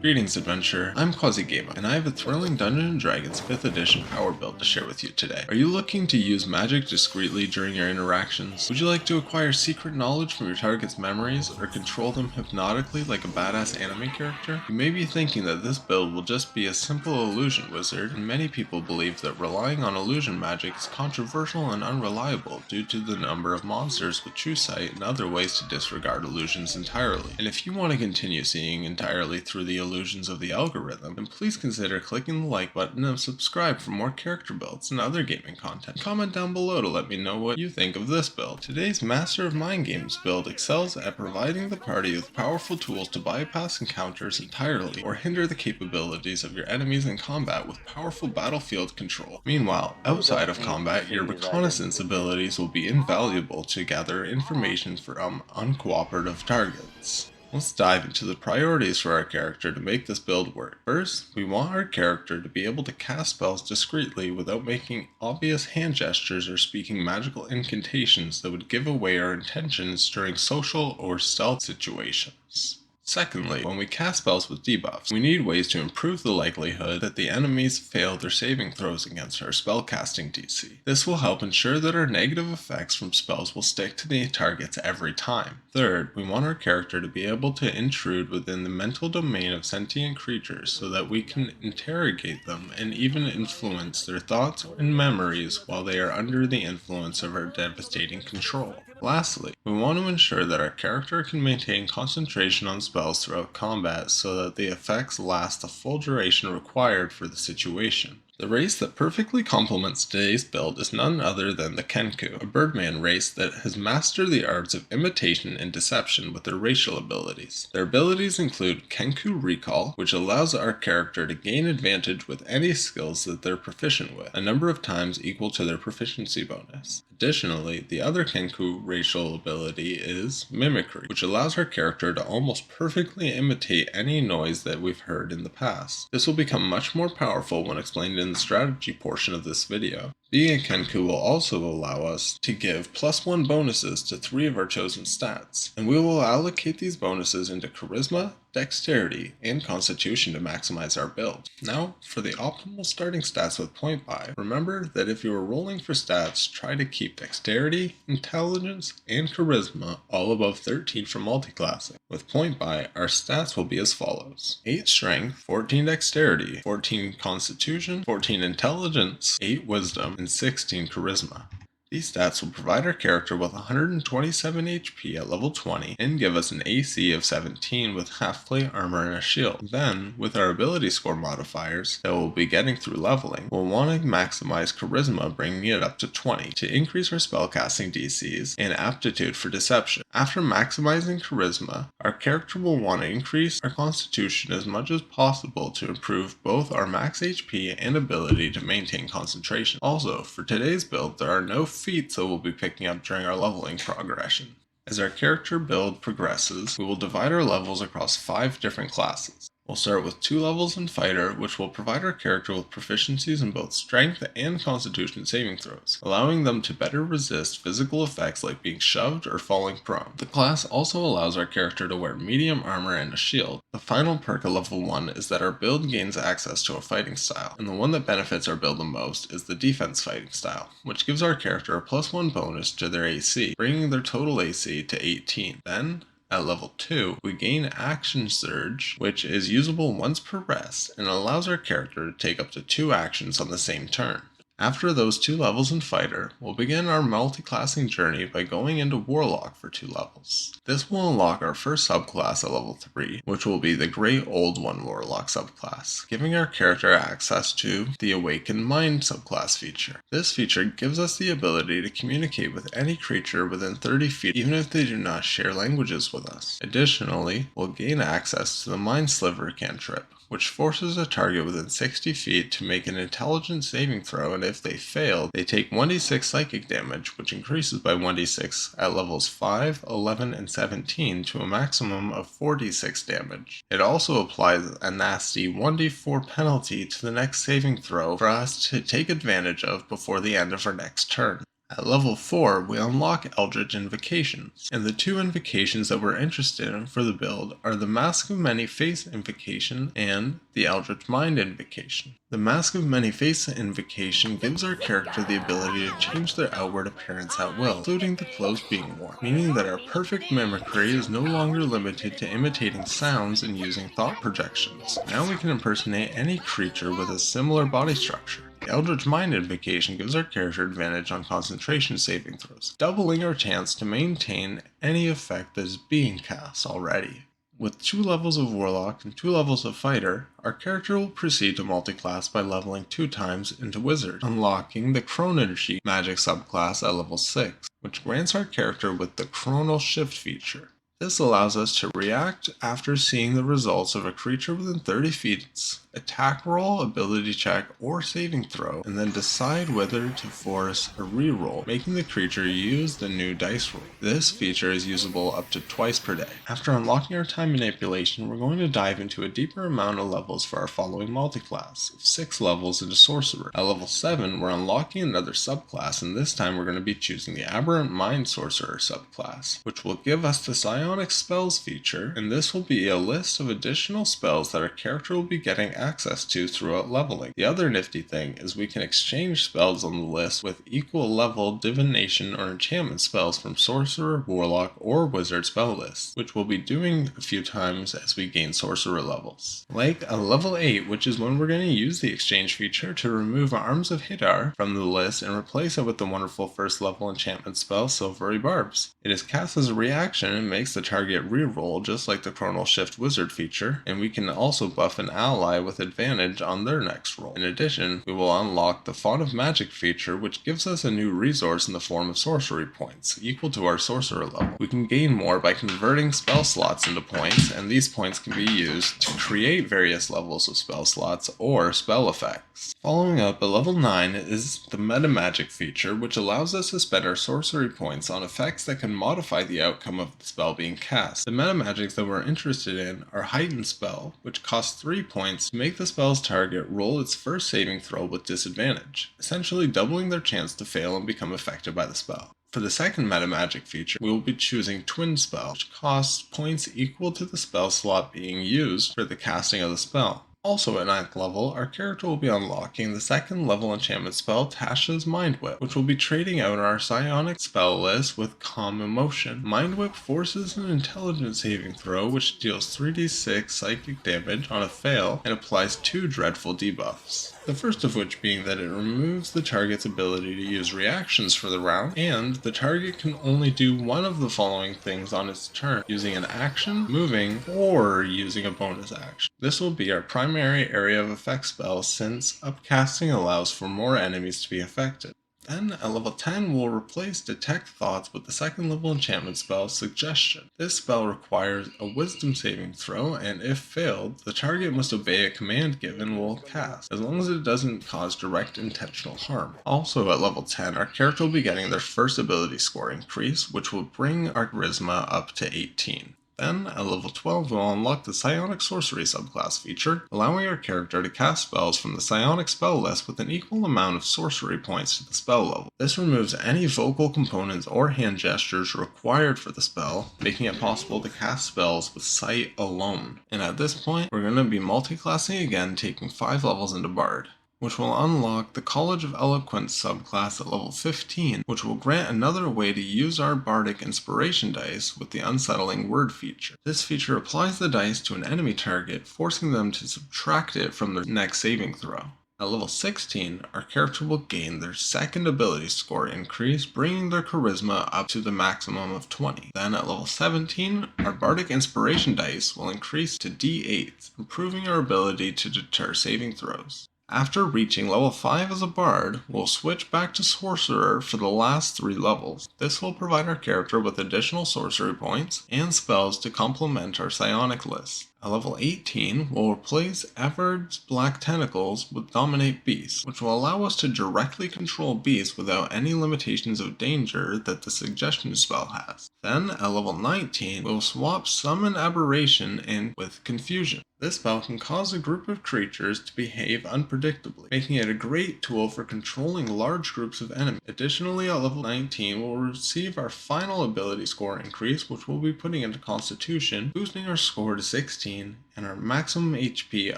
Greetings, adventurer. I'm Quasi-Gamer, and I have a thrilling Dungeons & Dragons 5th edition power build to share with you today. Are you looking to use magic discreetly during your interactions? Would you like to acquire secret knowledge from your target's memories, or control them hypnotically like a badass anime character? You may be thinking that this build will just be a simple illusion wizard, and many people believe that relying on illusion magic is controversial and unreliable due to the number of monsters with true sight and other ways to disregard illusions entirely. And if you want to continue seeing entirely through the illusions of the algorithm, then please consider clicking the like button and subscribe for more character builds and other gaming content. Comment down below to let me know what you think of this build. Today's Master of Mind Games build excels at providing the party with powerful tools to bypass encounters entirely or hinder the capabilities of your enemies in combat with powerful battlefield control. Meanwhile, outside of combat, your reconnaissance abilities will be invaluable to gather information from uncooperative targets. Let's dive into the priorities for our character to make this build work. First, we want our character to be able to cast spells discreetly without making obvious hand gestures or speaking magical incantations that would give away our intentions during social or stealth situations. Secondly, when we cast spells with debuffs, we need ways to improve the likelihood that the enemies fail their saving throws against our spellcasting DC. This will help ensure that our negative effects from spells will stick to the targets every time. Third, we want our character to be able to intrude within the mental domain of sentient creatures so that we can interrogate them and even influence their thoughts and memories while they are under the influence of our devastating control. Lastly, we want to ensure that our character can maintain concentration on spells throughout combat so that the effects last the full duration required for the situation. The race that perfectly complements today's build is none other than the Kenku, a birdman race that has mastered the arts of imitation and deception with their racial abilities. Their abilities include Kenku Recall, which allows our character to gain advantage with any skills that they're proficient with, a number of times equal to their proficiency bonus. Additionally, the other Kenku racial ability is Mimicry, which allows our character to almost perfectly imitate any noise that we've heard in the past. This will become much more powerful when explained in the strategy portion of this video. Being a Kenku will also allow us to give +1 bonuses to 3 of our chosen stats, and we will allocate these bonuses into Charisma, Dexterity, and Constitution to maximize our build. Now, for the optimal starting stats with Point Buy, remember that if you are rolling for stats, try to keep Dexterity, Intelligence, and Charisma all above 13 for multiclassing. With Point Buy, our stats will be as follows: 8 Strength, 14 Dexterity, 14 Constitution, 14 Intelligence, 8 Wisdom, and 16 Charisma. These stats will provide our character with 127 HP at level 20 and give us an AC of 17 with half plate armor and a shield. Then, with our ability score modifiers that we'll be getting through leveling, we'll want to maximize Charisma, bringing it up to 20 to increase our spellcasting DCs and aptitude for deception. After maximizing Charisma, our character will want to increase our Constitution as much as possible to improve both our max HP and ability to maintain concentration. Also, for today's build, there are no feats that we'll be picking up during our leveling progression. As our character build progresses, we will divide our levels across 5 different classes. We'll start with 2 levels in Fighter, which will provide our character with proficiencies in both Strength and Constitution saving throws, allowing them to better resist physical effects like being shoved or falling prone. The class also allows our character to wear medium armor and a shield. The final perk of level 1 is that our build gains access to a fighting style, and the one that benefits our build the most is the defense fighting style, which gives our character a +1 bonus to their AC, bringing their total AC to 18. Then, at level 2, we gain Action Surge, which is usable once per rest and allows our character to take up to 2 actions on the same turn. After those 2 levels in Fighter, we'll begin our multi-classing journey by going into Warlock for 2 levels. This will unlock our first subclass at level 3, which will be the Great Old One Warlock subclass, giving our character access to the Awakened Mind subclass feature. This feature gives us the ability to communicate with any creature within 30 feet, even if they do not share languages with us. Additionally, we'll gain access to the Mind Sliver cantrip, which forces a target within 60 feet to make an intelligence saving throw, and if they fail, they take 1d6 psychic damage, which increases by 1d6 at levels 5, 11, and 17 to a maximum of 4d6 damage. It also applies a nasty 1d4 penalty to the next saving throw for us to take advantage of before the end of our next turn. At level 4, we unlock Eldritch Invocations, and the two invocations that we're interested in for the build are the Mask of Many Face Invocation and the Eldritch Mind Invocation. The Mask of Many Face Invocation gives our character the ability to change their outward appearance at will, including the clothes being worn, meaning that our perfect mimicry is no longer limited to imitating sounds and using thought projections. Now we can impersonate any creature with a similar body structure. The Eldritch Mind Invocation gives our character advantage on concentration saving throws, doubling our chance to maintain any effect that is being cast already. With 2 levels of Warlock and 2 levels of Fighter, our character will proceed to multiclass by leveling 2 times into Wizard, unlocking the Chronergy magic subclass at level 6, which grants our character with the Chronal Shift feature. This allows us to react after seeing the results of a creature within 30 feet's attack roll, ability check, or saving throw, and then decide whether to force a reroll, making the creature use the new dice roll. This feature is usable up to twice per day. After unlocking our time manipulation, we're going to dive into a deeper amount of levels for our following multiclass, 6 levels into Sorcerer. At level 7, we're unlocking another subclass, and this time we're going to be choosing the Aberrant Mind Sorcerer subclass, which will give us the Psionic Spells feature, and this will be a list of additional spells that our character will be getting access to throughout leveling. The other nifty thing is we can exchange spells on the list with equal level divination or enchantment spells from Sorcerer, Warlock, or Wizard spell lists, which we'll be doing a few times as we gain Sorcerer levels. Like a level 8, which is when we're going to use the exchange feature to remove Arms of Hidar from the list and replace it with the wonderful first level enchantment spell Silvery Barbs. It is cast as a reaction and makes the target reroll just like the Chronal Shift Wizard feature, and we can also buff an ally with advantage on their next roll. In addition, we will unlock the Font of Magic feature, which gives us a new resource in the form of sorcery points, equal to our sorcerer level. We can gain more by converting spell slots into points, and these points can be used to create various levels of spell slots or spell effects. Following up at level 9 is the Meta Magic feature, which allows us to spend our sorcery points on effects that can modify the outcome of the spell being cast. The meta magics that we're interested in are Heightened Spell, which costs 3 points to make the spell's target roll its first saving throw with disadvantage, essentially doubling their chance to fail and become affected by the spell. For the second meta magic feature, we will be choosing Twin Spell, which costs points equal to the spell slot being used for the casting of the spell. Also at 9th level, our character will be unlocking the 2nd level enchantment spell Tasha's Mind Whip, which will be trading out our psionic spell list with Calm Emotion. Mind Whip forces an intelligence saving throw which deals 3d6 psychic damage on a fail and applies 2 dreadful debuffs. The first of which being that it removes the target's ability to use reactions for the round, and the target can only do one of the following things on its turn, using an action, moving, or using a bonus action. This will be our primary area of effect spell since upcasting allows for more enemies to be affected. Then at level 10 we'll replace Detect Thoughts with the 2nd level enchantment spell Suggestion. This spell requires a wisdom saving throw, and if failed, the target must obey a command given while cast, as long as it doesn't cause direct intentional harm. Also at level 10, our character will be getting their first ability score increase, which will bring our charisma up to 18. Then, at level 12, we'll unlock the Psionic Sorcery subclass feature, allowing our character to cast spells from the Psionic spell list with an equal amount of sorcery points to the spell level. This removes any vocal components or hand gestures required for the spell, making it possible to cast spells with sight alone. And at this point, we're going to be multiclassing again, taking 5 levels into Bard, which will unlock the College of Eloquence subclass at level 15, which will grant another way to use our Bardic Inspiration dice with the Unsettling Word feature. This feature applies the dice to an enemy target, forcing them to subtract it from their next saving throw. At level 16, our character will gain their 2nd ability score increase, bringing their charisma up to the maximum of 20. Then at level 17, our Bardic Inspiration dice will increase to D8, improving our ability to deter saving throws. After reaching level 5 as a bard, we'll switch back to sorcerer for the last 3 levels. This will provide our character with additional sorcery points and spells to complement our psionic list. At level 18, we'll replace Everard's Black Tentacles with Dominate Beast, which will allow us to directly control beasts without any limitations of danger that the Suggestion spell has. Then, at level 19, we'll swap Summon Aberration in with Confusion. This spell can cause a group of creatures to behave unpredictably, making it a great tool for controlling large groups of enemies. Additionally, at level 19, we'll receive our final ability score increase, which we'll be putting into Constitution, boosting our score to 16, and our maximum HP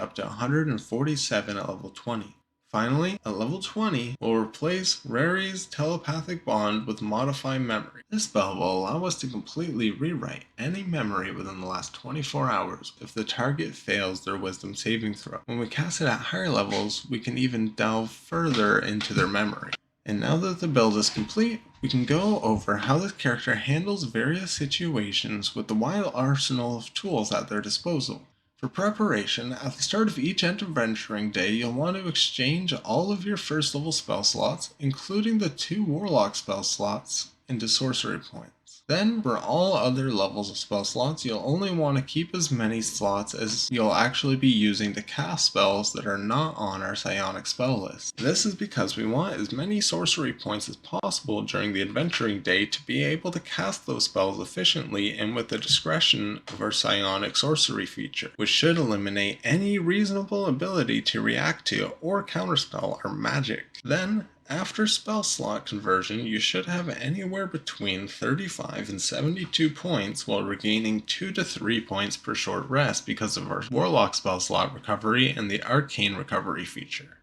up to 147 at level 20. Finally, at level 20, we'll replace Rary's Telepathic Bond with Modify Memory. This spell will allow us to completely rewrite any memory within the last 24 hours if the target fails their Wisdom saving throw. When we cast it at higher levels, we can even delve further into their memory. And now that the build is complete, we can go over how this character handles various situations with the wide arsenal of tools at their disposal. For preparation, at the start of each adventuring day, you'll want to exchange all of your first level spell slots, including the 2 Warlock spell slots, into sorcery points. Then, for all other levels of spell slots, you'll only want to keep as many slots as you'll actually be using to cast spells that are not on our psionic spell list. This is because we want as many sorcery points as possible during the adventuring day to be able to cast those spells efficiently and with the discretion of our psionic sorcery feature, which should eliminate any reasonable ability to react to or counterspell our magic. Then, after spell slot conversion, you should have anywhere between 35 and 72 points while regaining 2 to 3 points per short rest because of our Warlock spell slot recovery and the Arcane recovery feature.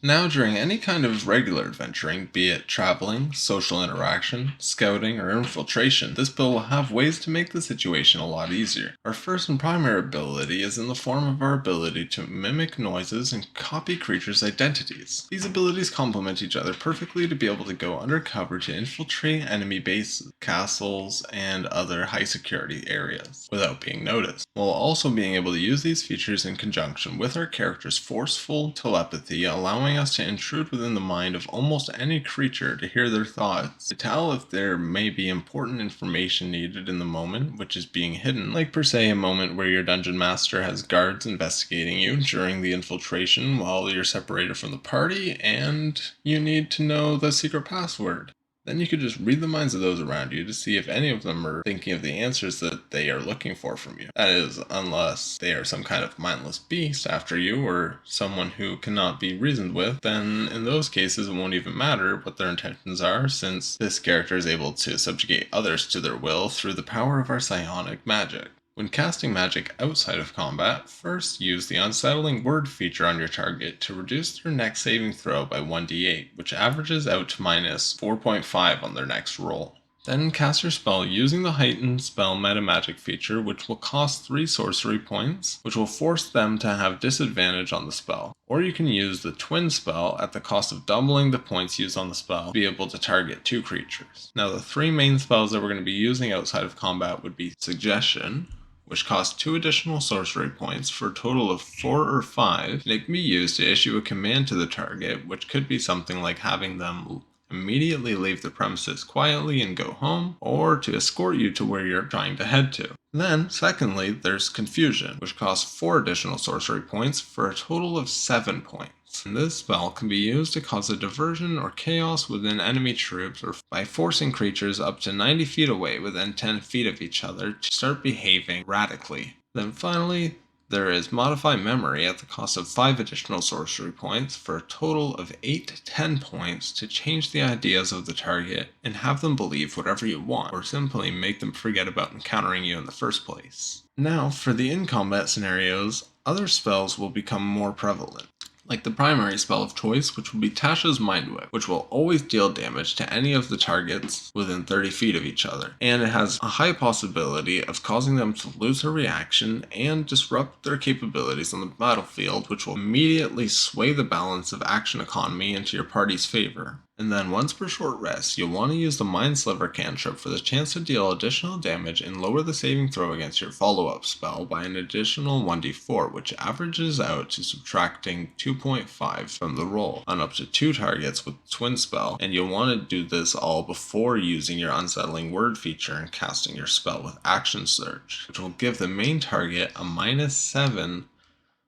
Now, during any kind of regular adventuring, be it traveling, social interaction, scouting, or infiltration, this build will have ways to make the situation a lot easier. Our first and primary ability is in the form of our ability to mimic noises and copy creatures' identities. These abilities complement each other perfectly to be able to go undercover to infiltrate enemy bases, castles, and other high security areas without being noticed, while also being able to use these features in conjunction with our character's forceful telepathy, allowing us to intrude within the mind of almost any creature to hear their thoughts, to tell if there may be important information needed in the moment which is being hidden, like per se a moment where your dungeon master has guards investigating you during the infiltration while you're separated from the party and you need to know the secret password. Then you could just read the minds of those around you to see if any of them are thinking of the answers that they are looking for from you. That is, unless they are some kind of mindless beast after you or someone who cannot be reasoned with, then in those cases it won't even matter what their intentions are, since this character is able to subjugate others to their will through the power of our psionic magic. When casting magic outside of combat, first use the Unsettling Word feature on your target to reduce their next saving throw by 1d8, which averages out to minus 4.5 on their next roll. Then cast your spell using the Heightened Spell Meta Magic feature, which will cost 3 sorcery points, which will force them to have disadvantage on the spell. Or you can use the Twin spell at the cost of doubling the points used on the spell to be able to target 2 creatures. Now the 3 main spells that we're going to be using outside of combat would be Suggestion, which costs 2 additional sorcery points for a total of 4 or 5, and it can be used to issue a command to the target, which could be something like having them immediately leave the premises quietly and go home, or to escort you to where you're trying to head to. Then, secondly, there's Confusion, which costs 4 additional sorcery points for a total of 7 points. And this spell can be used to cause a diversion or chaos within enemy troops or by forcing creatures up to 90 feet away within 10 feet of each other to start behaving radically. Then finally, there is Modify Memory at the cost of 5 additional sorcery points for a total of 8 to 10 points to change the ideas of the target and have them believe whatever you want, or simply make them forget about encountering you in the first place. Now, for the in-combat scenarios, other spells will become more prevalent, like the primary spell of choice, which will be Tasha's Mind Whip, which will always deal damage to any of the targets within 30 feet of each other, and it has a high possibility of causing them to lose their reaction and disrupt their capabilities on the battlefield, which will immediately sway the balance of action economy into your party's favor. And then once per short rest, you'll want to use the Mind Sliver cantrip for the chance to deal additional damage and lower the saving throw against your follow-up spell by an additional 1d4, which averages out to subtracting 2.5 from the roll on up to 2 targets with Twin Spell, and you'll want to do this all before using your Unsettling Word feature and casting your spell with Action Surge, which will give the main target a -7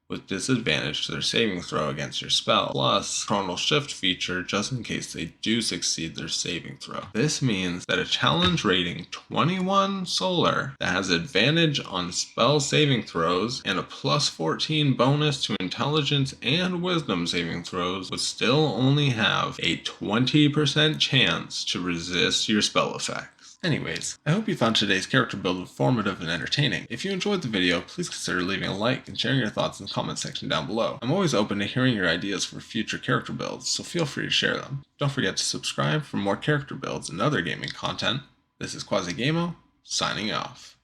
with disadvantage to their saving throw against your spell, plus Chronal Shift feature just in case they do succeed their saving throw. This means that a challenge rating 21 Solar that has advantage on spell saving throws and a +14 bonus to Intelligence and Wisdom saving throws would still only have a 20% chance to resist your spell effect. Anyways, I hope you found today's character build informative and entertaining. If you enjoyed the video, please consider leaving a like and sharing your thoughts in the comment section down below. I'm always open to hearing your ideas for future character builds, so feel free to share them. Don't forget to subscribe for more character builds and other gaming content. This is Quasi Gamo, signing off.